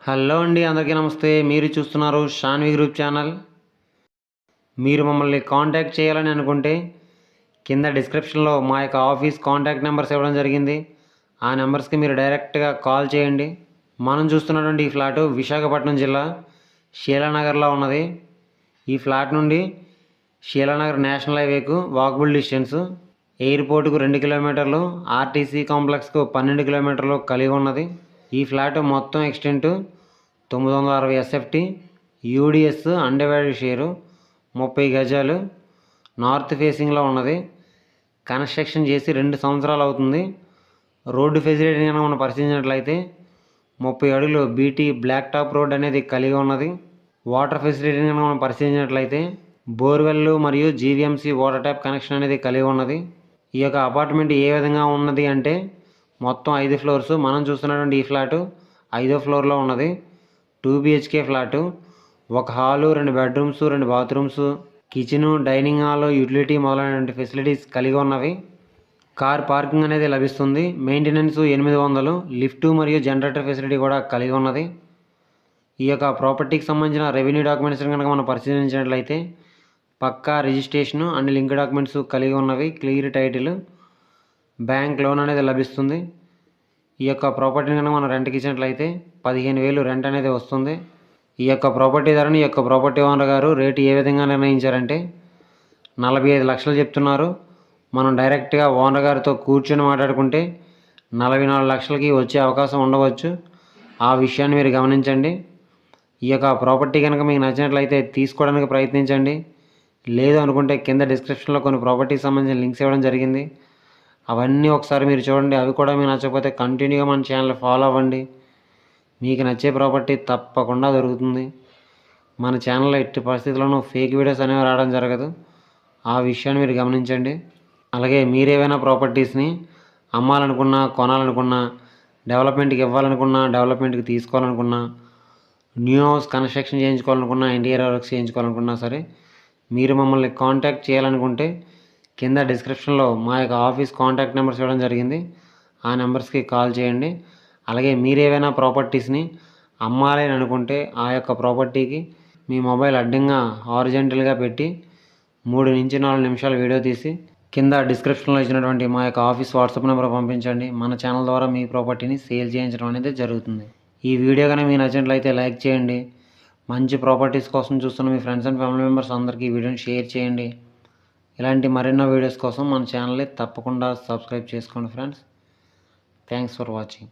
Hello అండి, అందరికీ నమస్తే. మీరు చూస్తున్నారు షాన్వి గ్రూప్ ఛానల్. మీరు మమ్మల్ని కాంటాక్ట్ చేయాలని అనుకుంటే కింద డిస్క్రిప్షన్లో మా యొక్క ఆఫీస్ కాంటాక్ట్ నెంబర్స్ ఇవ్వడం జరిగింది. ఆ నెంబర్స్కి మీరు డైరెక్ట్గా కాల్ చేయండి. మనం చూస్తున్నటువంటి ఈ ఫ్లాటు విశాఖపట్నం జిల్లా శీలానగర్లో ఉన్నది. ఈ ఫ్లాట్ నుండి శీలానగర్ నేషనల్ హైవేకు వాకబుల్ డిస్టెన్స్, ఎయిర్పోర్టుకు 2 కిలోమీటర్లు, ఆర్టీసీ కాంప్లెక్స్కు 12 కిలోమీటర్లు కలిగి ఉన్నది. ఈ ఫ్లాట్ మొత్తం ఎక్స్టెంటు 960 ఎస్ఎఫ్టీ, యూడిఎస్ అన్డివైడెడ్ షేరు, 30 గజాలు, నార్త్ ఫేసింగ్లో ఉన్నది. కన్స్ట్రక్షన్ చేసి 2 సంవత్సరాలు అవుతుంది. రోడ్డు ఫెసిలిటీ కనుక మనం పరిశీలించినట్లయితే 30 అడుగులు బీటీ బ్లాక్ టాప్ రోడ్ అనేది కలిగి ఉన్నది. వాటర్ ఫెసిలిటీ కనుక మనం పరిశీలించినట్లయితే బోర్వెల్ మరియు జీవీఎంసీ వాటర్ ట్యాప్ కనెక్షన్ అనేది కలిగి ఉన్నది. ఈ యొక్క అపార్ట్మెంట్ ఏ విధంగా ఉన్నది అంటే మొత్తం 5 ఫ్లోర్స్. మనం చూస్తున్నటువంటి ఈ ఫ్లాటు 5వ ఫ్లోర్లో ఉన్నది. 2 BHK ఫ్లాటు. ఒక hall, 2 bedrooms, 2 bathrooms, kitchen, dining hall, utility మొదలైనటువంటి ఫెసిలిటీస్ కలిగి ఉన్నవి. కార్ పార్కింగ్ అనేది లభిస్తుంది. మెయింటెనెన్స్ 800, లిఫ్ట్ మరియు జనరేటర్ ఫెసిలిటీ కూడా కలిగి ఉన్నది. ఈ యొక్క ప్రాపర్టీకి సంబంధించిన రెవెన్యూ డాక్యుమెంట్స్ కనుక మనం పరిశీలించినట్లయితే పక్కా రిజిస్ట్రేషను అండ్ లింక్ డాక్యుమెంట్స్ కలిగి ఉన్నవి. క్లియర్ టైటిల్, బ్యాంక్ లోన్ అనేది లభిస్తుంది. ఈ యొక్క ప్రాపర్టీని కనుక మనం రెంట్కి ఇచ్చినట్లయితే 15,000 రెంట్ అనేది వస్తుంది. ఈ యొక్క ప్రాపర్టీ ధరని ఈ యొక్క ప్రాపర్టీ ఓనర్ గారు రేటు ఏ విధంగా నిర్ణయించారంటే 45 లక్షలు చెప్తున్నారు. మనం డైరెక్ట్గా ఓనర్ గారితో కూర్చొని మాట్లాడుకుంటే 44 లక్షలకి వచ్చే అవకాశం ఉండవచ్చు. ఆ విషయాన్ని మీరు గమనించండి. ఈ యొక్క ప్రాపర్టీ కనుక మీకు నచ్చినట్లయితే తీసుకోవడానికి ప్రయత్నించండి. లేదు అనుకుంటే కింద డిస్క్రిప్షన్లో కొన్ని ప్రాపర్టీకి సంబంధించిన లింక్స్ ఇవ్వడం జరిగింది. అవన్నీ ఒకసారి మీరు చూడండి. అవి కూడా మీకు నచ్చకపోతే కంటిన్యూగా మన ఛానల్ ఫాలో అవ్వండి. మీకు నచ్చే ప్రాపర్టీ తప్పకుండా దొరుకుతుంది. మన ఛానల్లో ఎట్టి పరిస్థితుల్లోనూ ఫేక్ వీడియోస్ అనేవి రావడం జరగదు. ఆ విషయాన్ని మీరు గమనించండి. అలాగే మీరేమైనా ప్రాపర్టీస్ని అమ్మాలనుకున్నా, కొనాలనుకున్నా, డెవలప్మెంట్కి ఇవ్వాలనుకున్నా, డెవలప్మెంట్కి తీసుకోవాలనుకున్నా, న్యూ హౌస్ కన్స్ట్రక్షన్ చేయించుకోవాలనుకున్నా, ఇంటీరియర్ వర్క్స్ చేయించుకోవాలనుకున్నా సరే మీరు మమ్మల్ని కాంటాక్ట్ చేయాలనుకుంటే కింద డిస్క్రిప్షన్లో మా యొక్క ఆఫీస్ కాంటాక్ట్ నెంబర్స్ ఇవ్వడం జరిగింది. ఆ నెంబర్స్కి కాల్ చేయండి. అలాగే మీరేమైనా ప్రాపర్టీస్ని అమ్మాలి అని అనుకుంటే ఆ యొక్క ప్రాపర్టీకి మీ మొబైల్ అడ్డంగా హారిజెంటల్గా పెట్టి 3 నుంచి 4 నిమిషాల వీడియో తీసి కింద డిస్క్రిప్షన్లో ఇచ్చినటువంటి మా యొక్క ఆఫీస్ వాట్సాప్ నెంబర్ పంపించండి. మన ఛానల్ ద్వారా మీ ప్రాపర్టీని సేల్ చేయించడం అనేది జరుగుతుంది. ఈ వీడియో కనుక మీకు నచ్చినట్లయితే లైక్ చేయండి. మంచి ప్రాపర్టీస్ కోసం చూస్తున్న మీ ఫ్రెండ్స్ అండ్ ఫ్యామిలీ మెంబర్స్ అందరికీ ఈ వీడియోని షేర్ చేయండి. ఇలాంటి మరెన్నో వీడియోస్ కోసం మన ఛానల్ని తప్పకుండా సబ్స్క్రైబ్ చేసుకోండి ఫ్రెండ్స్. Thanks for watching.